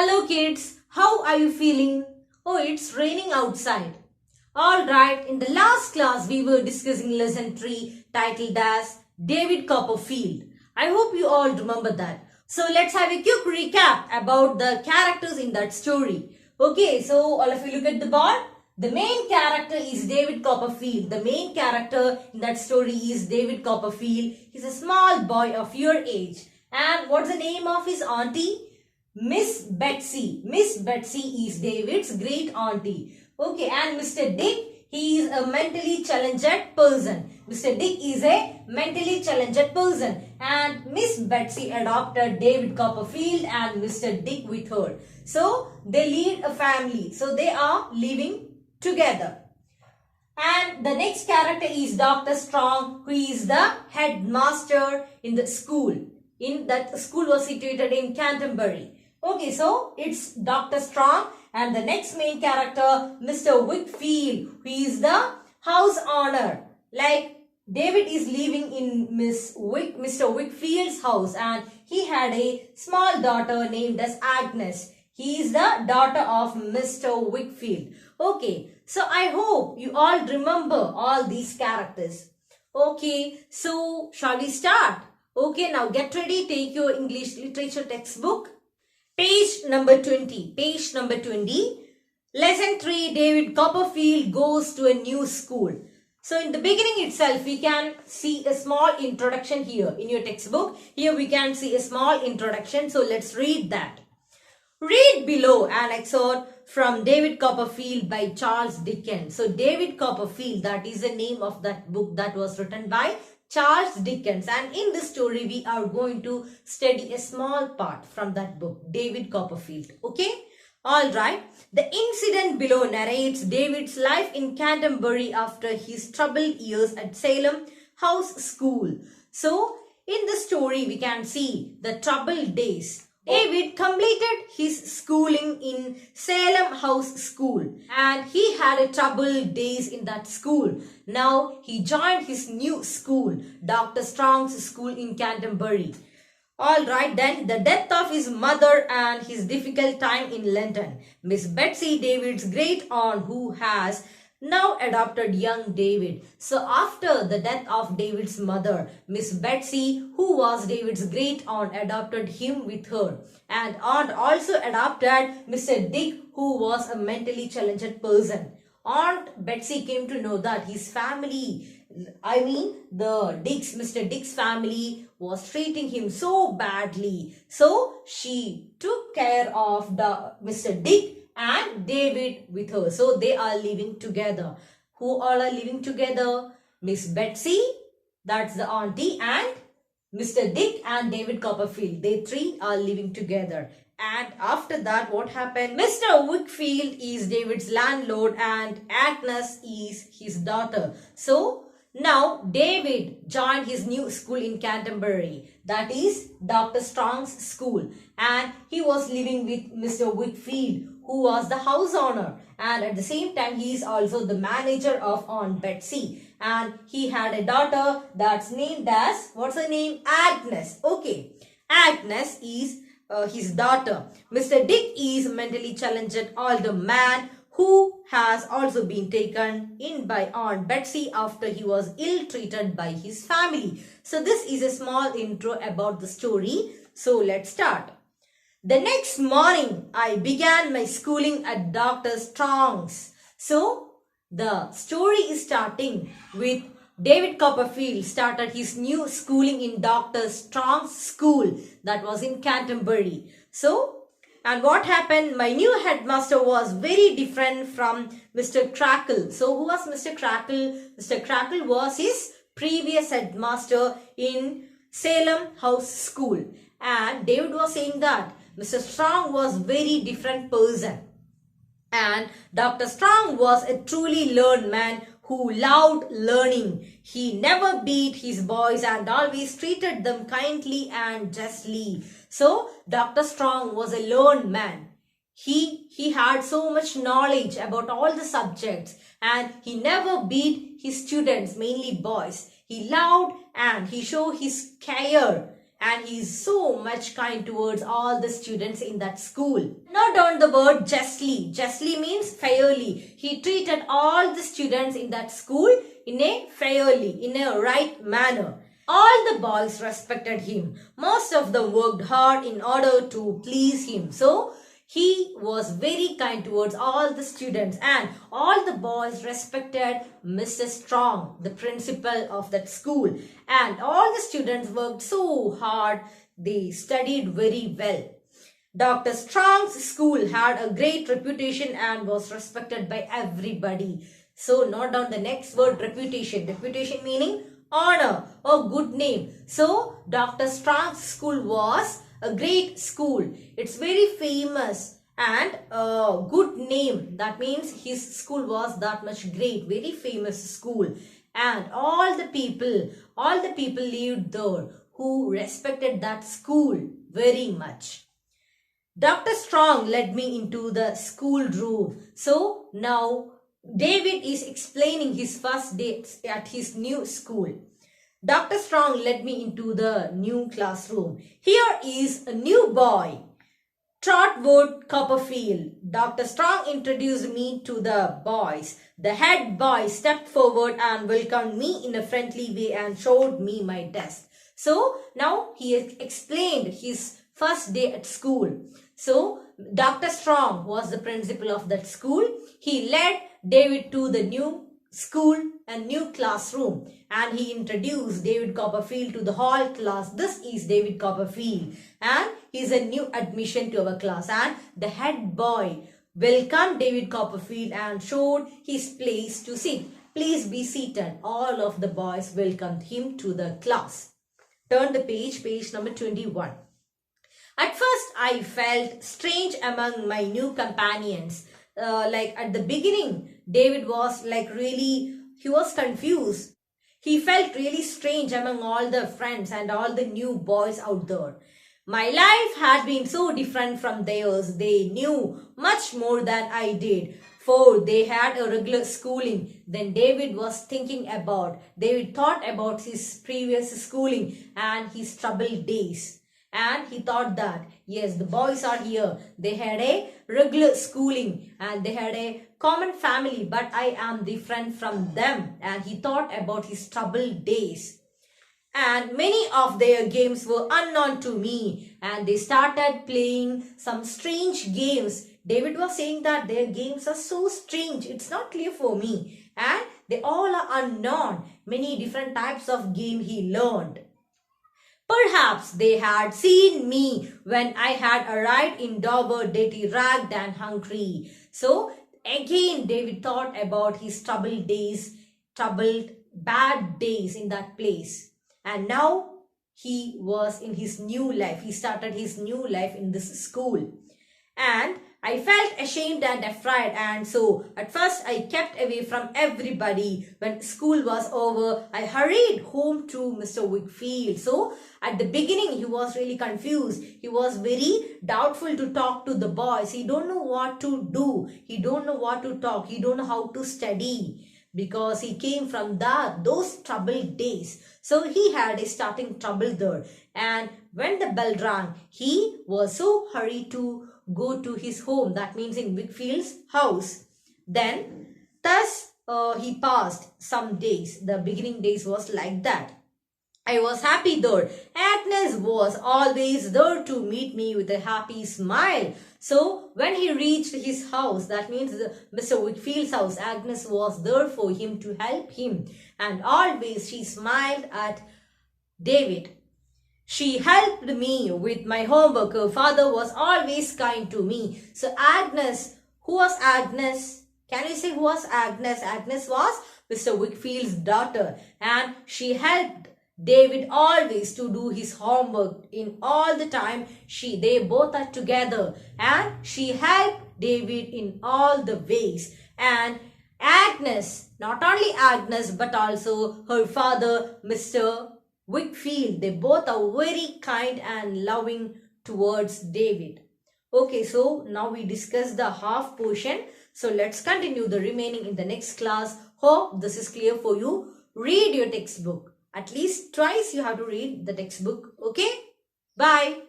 Hello kids, how are you feeling? Oh, it's raining outside. Alright, in the last class we were discussing lesson 3 titled as David Copperfield. I hope you all remember that. So let's have a quick recap about the characters in that story. Okay, so all of you look at the board. The main character is David Copperfield. The main character in that story is David Copperfield. He's a small boy of your age. And what's the name of his auntie? Miss Betsy. Miss Betsy is David's great auntie. Okay, and Mr. Dick, he is a mentally challenged person. Mr. Dick is a mentally challenged person. And Miss Betsy adopted David Copperfield and Mr. Dick with her. So, they lead a family. So, they are living together. And the next character is Dr. Strong, who is the headmaster in the school. In that school was situated in Canterbury. Okay, so it's Dr. Strong and the next main character, Mr. Wickfield, who is the house owner. Like David is living in Mr. Wickfield's house and he had a small daughter named as Agnes. He is the daughter of Mr. Wickfield. Okay, so I hope you all remember all these characters. Okay, so shall we start? Okay, now get ready, take your English literature textbook. Page number 20. Page number 20. Lesson 3, David Copperfield goes to a new school. So in the beginning itself, we can see a small introduction here in your textbook. Here we can see a small introduction. So let's read that. Read below an excerpt from David Copperfield by Charles Dickens. So David Copperfield, that is the name of that book that was written by Charles Dickens, and in this story we are going to study a small part from that book, David Copperfield. Okay, all right. The incident below narrates David's life in Canterbury after his troubled years at Salem House School. So in the story we can see the troubled days. David completed his schooling in Salem House School and he had a troubled days in that school. Now he joined his new school, Dr. Strong's school in Canterbury. Alright, then the death of his mother and his difficult time in London. Miss Betsy, David's great aunt, who has now adopted young David. So after the death of David's mother, Miss Betsy, who was David's great aunt, adopted him with her. And aunt also adopted Mr. Dick, who was a mentally challenged person. Aunt Betsy came to know that his family, Mr. Dick's family was treating him so badly. So she took care of Mr. Dick and David with her. So they are living together. Who all are living together? Miss Betsy, that's the auntie, and Mr. Dick and David Copperfield. They three are living together. And after that, what happened? Mr. Wickfield is David's landlord and Agnes is his daughter. So now David joined his new school in Canterbury, that is Dr. Strong's school, and he was living with Mr. Wickfield, who was the house owner, and at the same time he is also the manager of Aunt Betsy, and he had a daughter that's named as, what's her name? Agnes. Okay, Agnes is his daughter. Mr. Dick is a mentally challenged older man who has also been taken in by Aunt Betsy after he was ill-treated by his family. So this is a small intro about the story. So let's start. The next morning, I began my schooling at Dr. Strong's. So the story is starting with David Copperfield started his new schooling in Dr. Strong's school that was in Canterbury. So, and what happened? My new headmaster was very different from Mr. Crackle. So, who was Mr. Crackle? Mr. Crackle was his previous headmaster in Salem House School. And David was saying that Mr. Strong was very different person. And Dr. Strong was a truly learned man who loved learning. He never beat his boys and always treated them kindly and justly. So, Dr. Strong was a learned man. He had so much knowledge about all the subjects and he never beat his students, mainly boys. He loved and he showed his care and he is so much kind towards all the students in that school. Note down the word justly. Justly means fairly. He treated all the students in that school in a fairly, in a right manner. All the boys respected him. Most of them worked hard in order to please him. So, he was very kind towards all the students, and all the boys respected Mr. Strong, the principal of that school. And all the students worked so hard. They studied very well. Dr. Strong's school had a great reputation and was respected by everybody. So note down the next word, reputation. Reputation meaning honor or good name. So Dr. Strong's school was a great school. It's very famous and a good name. That means his school was that much great, very famous school. And all the people lived there who respected that school very much. Dr. Strong led me into the school room. So now David is explaining his first day at his new school. Dr. Strong led me into the new classroom. Here is a new boy, Trotwood Copperfield. Dr. Strong introduced me to the boys. The head boy stepped forward and welcomed me in a friendly way and showed me my desk. So now he explained his first day at school. So Dr. Strong was the principal of that school. He led David to the new school and new classroom, and he introduced David Copperfield to the whole class. This is David Copperfield and he is a new admission to our class, and the head boy welcomed David Copperfield and showed his place to sit. Please be seated. All of the boys welcomed him to the class. Turn the page number 21. At first, I felt strange among my new companions. Like at the beginning, David was he was confused. He felt really strange among all the friends and all the new boys out there. My life had been so different from theirs. They knew much more than I did, for they had a regular schooling. Then David thought about his previous schooling and his troubled days. And he thought that, yes, the boys are here. They had a regular schooling and they had a common family, but I am different from them. And he thought about his troubled days. And many of their games were unknown to me, and they started playing some strange games. David was saying that their games are so strange. It's not clear for me. And they all are unknown. Many different types of game he learned. Perhaps they had seen me when I had arrived in Dover, dirty, ragged and hungry. So again, David thought about his troubled bad days in that place. And now he was in his new life. He started his new life in this school. And I felt ashamed and afraid, and so at first I kept away from everybody. When school was over, I hurried home to Mr. Wickfield. So at the beginning, he was really confused. He was very doubtful to talk to the boys. He don't know what to do. He don't know what to talk. He don't know how to study, because he came from those troubled days. So he had a starting trouble there. And when the bell rang, he was so hurried to go to his home. That means in Wickfield's house. Then, thus he passed some days. The beginning days was like that. I was happy there. Agnes was always there to meet me with a happy smile. So, when he reached his house, that means Mr. Wickfield's house, Agnes was there for him to help him. And always she smiled at David. She helped me with my homework. Her father was always kind to me. So Agnes, who was Agnes? Can you say who was Agnes? Agnes was Mr. Wickfield's daughter, and she helped David always to do his homework in all the time. They both are together, and she helped David in all the ways. And Agnes, not only Agnes but also her father, Mr. Wickfield, they both are very kind and loving towards David. Okay, so now we discussed the half portion. So let's continue the remaining in the next class. Hope this is clear for you. Read your textbook. At least twice you have to read the textbook. Okay? Bye.